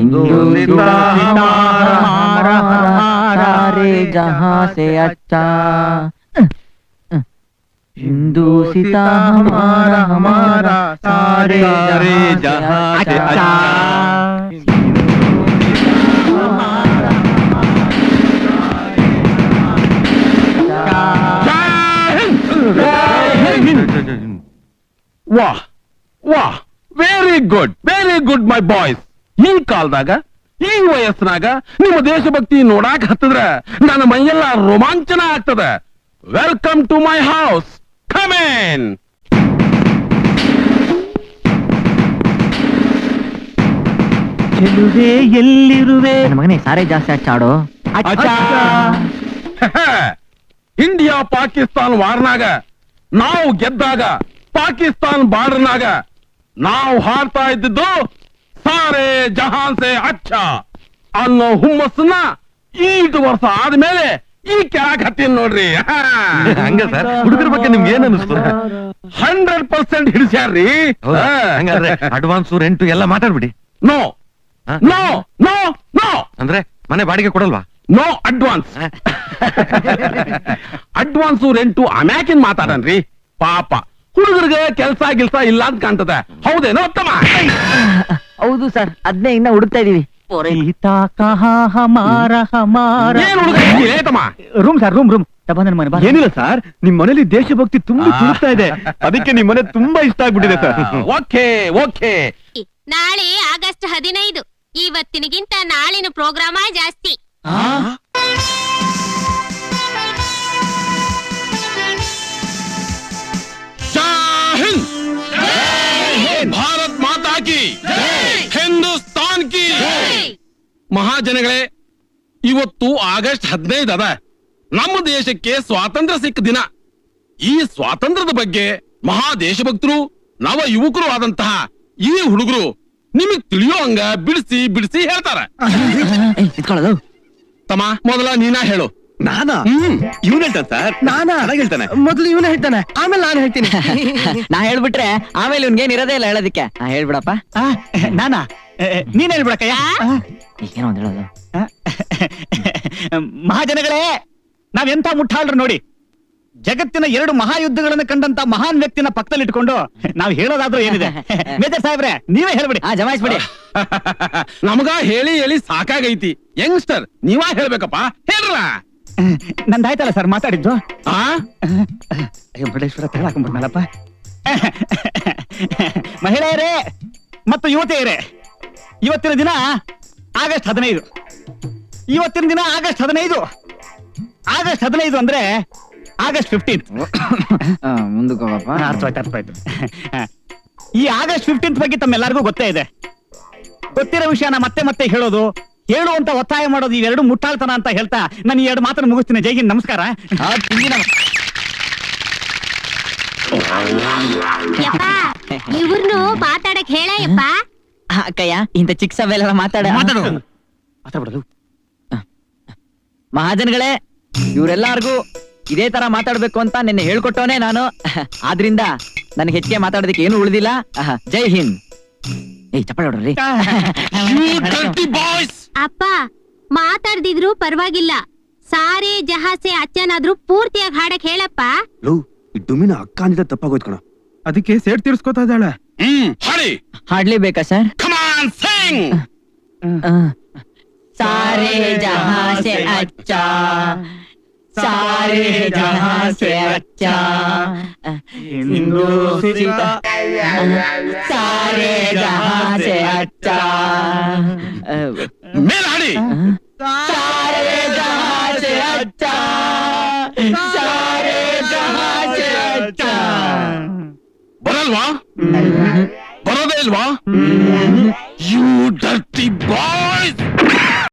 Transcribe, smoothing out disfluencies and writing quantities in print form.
हिंदुस्तान हमारा हमारा रे जहां से अच्छा हिंदुस्तान हमारा हमारा सारे जहां से अच्छा ವಾಹ್ ವಾಹ್ ವೆರಿ ಗುಡ್ ಮೈ ಬಾಯ್ಸ್. ಈ ಕಾಲದಾಗ ಈ ವಯಸ್ಸಿನಾಗ ನಿಮ್ಮ ದೇಶಭಕ್ತಿ ನೋಡಾಕ ಹತ್ತದ್ರ ನನ್ನ ಮೈಯೆಲ್ಲ ರೋಮಾಂಚನ ಆಗ್ತದ. Welcome to my house. Come in. ಚೆಲುವೆ ಎಲ್ಲಿರುವೆ ನನ್ನ ಮಗನೇ ಸಾರೇ ಜಾಸ್ತಿ ಹಚ್ಚಾಡೋ. ಇಂಡಿಯಾ ಪಾಕಿಸ್ತಾನ್ ವಾರ್ನಾಗ ನಾವು ಗೆದ್ದಾಗ ಪಾಕಿಸ್ತಾನ್ ಬಾರ್ಡರ್ನಾಗ ನಾವು ಹಾಡ್ತಾ ಇದ್ದಿದ್ದು ಸಾರೇ ಜಹಾನ್ ಸೆ ಅಚ್ಚಾ ಅನ್ನೋ ಹುಮ್ಮಸ್ಸನ್ನ ಈಟು ವರ್ಷ ಆದ್ಮೇಲೆ ಈ ಕೆಳಕ್ ಹತ್ತೀನಿ ನೋಡ್ರಿ. ಹಂಗ ಸರ್, ಹುಡುಗರ ಬಗ್ಗೆ ನಿಮ್ಗೆ ಏನ್ ಅನಿಸ್ತು? 100% ಹಿಡಿಸ್ಯಾರ್ರಿ. ಹಂಗಾದ್ರೆ ಅಡ್ವಾನ್ಸ್ ರೆಂಟ್ ಎಲ್ಲ ಮಾತಾಡ್ಬಿಡಿ. ನೋ ನೋ ನೋ ನೋ ಅಂದ್ರೆ ಮನೆ ಬಾಡಿಗೆ ಕೊಡಲ್ವಾ? No advance. ಅಡ್ವಾನ್ಸು ರೆಂಟು ಆಮ್ಯಾಕಿನ್ ಮಾತಾಡನ್ರಿ. ಪಾಪ ಹುಡುಗರಿಗೆ ಕೆಲ್ಸ ಗಿಲ್ಸ ಇಲ್ಲ ಅಂತ ಕಾಣ್ತದ. ಹೌದೇನೋ ಉತ್ತಮ? ಹೌದು ಸರ್, ಅದನ್ನೇ ಇನ್ನ ಹುಡುಕ್ತಾ ಇದೀವಿ. ರೂಮ್ ಸರ್, ರೂಮ್ ಏನಿಲ್ಲ ಸರ್, ನಿಮ್ ಮನೇಲಿ ದೇಶಭಕ್ತಿ ತುಂಬಾ ತುಳುಕ್ತಾ ಇದೆ. ಅದಕ್ಕೆ ನಿಮ್ ಮನೆ ತುಂಬಾ ಇಷ್ಟ ಆಗ್ಬಿಟ್ಟಿದೆ ಸರ್. Okay okay. ನಾಳೆ ಆಗಸ್ಟ್ 15. ಇವತ್ತಿನಗಿಂತ ನಾಳಿನ ಪ್ರೋಗ್ರಾಮ ಜಾಸ್ತಿ. ಭಾರತ್ ಮಾತಾ ಕಿ, ಹಿಂದೂಸ್ತಾನ್ ಕಿ. ಮಹಾಜನಗಳೇ, ಇವತ್ತು ಆಗಸ್ಟ್ 15 ಅದ. ನಮ್ಮ ದೇಶಕ್ಕೆ ಸ್ವಾತಂತ್ರ್ಯ ಸಿಕ್ಕ ದಿನ. ಈ ಸ್ವಾತಂತ್ರ್ಯದ ಬಗ್ಗೆ ಮಹಾ ದೇಶಭಕ್ತರು, ನವ ಯುವಕರು ಆದಂತಹ ಈ ಹುಡುಗರು ನಿಮಗ್ ತಿಳಿಯೋ ಹಂಗ ಬಿಡಿಸಿ ಬಿಡಿಸಿ ಹೇಳ್ತಾರ. ತಮ್ಮ, ಮೊದಲ ನೀನಾ ಹೇಳು. ನಾನಾ? ಇವ್ನ ಹೇಳ್ತಾನೆ ಸರ್. ನಾನಾ ಹೇಳ್ತಾನೆ? ಮೊದಲು ಇವನು ಹೇಳ್ತಾನೆ, ಆಮೇಲೆ ನಾನು ಹೇಳ್ತೀನಿ. ನಾ ಹೇಳ್ಬಿಟ್ರೆ ಆಮೇಲೆ ಇವ್ನಿಗೇನ್ ಇರೋದೇ ಇಲ್ಲ ಹೇಳೋದಿಕ್ಕೆ. ಹೇಳ್ಬಿಡಪ್ಪ. ನಾನಾ? ನೀನ್ ಹೇಳ್ಬಿಡಕ್ಕಯ್ಯ. ಏನೋ ಒಂದ್ ಹೇಳೋದು. ಮಹಾಜನಗಳೇ, ನಾವೆಂತ ಮುಟ್ಟಾಳ್ರು ನೋಡಿ. ಜಗತ್ತಿನ 2 ಮಹಾಯುದ್ಧಗಳನ್ನು ಕಂಡಂತ ಮಹಾನ್ ವ್ಯಕ್ತಿನ ಪಕ್ಕದಲ್ಲಿ ಇಟ್ಕೊಂಡು ನಾವ್ ಹೇಳೋದಾದ್ರೂ ಏನಿದೆ? ಮೇಜರ್ ಸಾಹೇಬ್ರೆ, ನೀವೇ ಹೇಳ್ಬಿಡಿ. ಜಮಾಯಿಸ್ಬಿಡಿ. ನಮಗ ಹೇಳಿ ಹೇಳಿ ಸಾಕಾಗೈತಿ. ಯಂಗ್ಸ್ಟರ್, ನೀವಾ ಹೇಳ್ಬೇಕಪ್ಪ, ಹೇಳ್ರ. ನಂದಾಯ್ತಲ್ಲ ಸರ್ ಮಾತಾಡಿದ್ದು. ಅಯ್ಯೋ ಮುರುಡೇಶ್ವರ ತಗೊಳಕೊಂಡ್ಬರ್ನಲ್ಲಪ್ಪ. ಮಹಿಳೆಯರೇ ಮತ್ತು ಯುವತಿಯರೇ, ಇವತ್ತಿನ ದಿನ ಆಗಸ್ಟ್ 15. ಇವತ್ತಿನ ದಿನ ಆಗಸ್ಟ್ 15. ಆಗಸ್ಟ್ 15 ಅಂದ್ರೆ ಆಗಸ್ಟ್ 15. ಮುಂದಕ್ಕೆ ಅರ್ಥವಾಯ್ತು. ಈ ಆಗಸ್ಟ್ 15 ಬಗ್ಗೆ ತಮ್ಮೆಲ್ಲರಿಗೂ ಗೊತ್ತೇ ಇದೆ. ಗೊತ್ತಿರೋ ವಿಷಯನ ಮತ್ತೆ ಮತ್ತೆ ಹೇಳುವಂತ ಒತ್ತಾಯ ಮಾಡೋದು ಇವೆರಡು ಮುಟ್ಟಾಳ್ತನ ಅಂತ ಹೇಳ್ತಾ ನಾನು ಈ 2 ಮಾತನ್ನು ಮುಗಿಸ್ತೀನಿ. ಜೈ ಹಿಂದ್, ನಮಸ್ಕಾರ. ಇವ್ರನ್ನು ಮಾತಾಡಕ್ ಹೇಳಯ್ಯಪ್ಪ. ಅಕ್ಕಯ್ಯ, ಇಂತ ಚಿಕ್ಕ ಸಭೆಲ್ಲ ಮಾತಾಡೋದು. ಮಹಾಜನಗಳೇ, ಇವ್ರೆಲ್ಲಾರ್ಗು ಇದೇ ತರ ಮಾತಾಡ್ಬೇಕು ಅಂತ ನಿನ್ನೆ ಹೇಳ್ಕೊಟ್ಟವನೇ ನಾನು. ಆದ್ರಿಂದ ನನ್ಗೆ ಹೆಚ್ಚಿಗೆ ಮಾತಾಡೋದಕ್ಕೆ ಏನು ಉಳಿದಿಲ್ಲ. ಜೈ ಹಿಂದ್. ಚಪ್ಪಾಳೆ ಹೊಡ್ರಿ. ಅಪ್ಪ, ಮಾತಾಡ್ದಿದ್ರು ಪರವಾಗಿಲ್ಲ. ಸಾರೇ ಜಹಾಸೆ ಅಚ್ಚನಾದ್ರೂ ಪೂರ್ತಿಯಾಗಿ ಹಾಡಕ್ ಹೇಳಪ್ಪ. ಡುಮಿನ ಅಕ್ಕ ಅಂದಿದ್ದ ತಪ್ಪಾಗೋಯ್ತು ಕಣ. ಅದಕ್ಕೆ ಸೇಡ್ ತೀರ್ಸ್ಕೊತಾ ಇದ್ದಾಳೆ. ಹಾಡ್ಲೇಬೇಕಾ ಸರ್? ಸಾರೇ ಜಹಾಸೆ ಅಚ್ಚಾ, ಸಾರೇ ಜಹಾಸೆ ಅಚ್ಚಾ, ಸಾರೇ ಜಹಾಸೆ ಅಚ್ಚಾ. ಮೇಲಾಡಿ. ಸಾರೇ ಜಹಾಸೆ ಅಚ್ಚಾ, ಸಾರೇ ಜಹಾಸೆ ಅಚ್ಚಾ. ಬರಲ್ವಾ? ಬರೋದೇ ಇಲ್ವಾ? You dirty bye.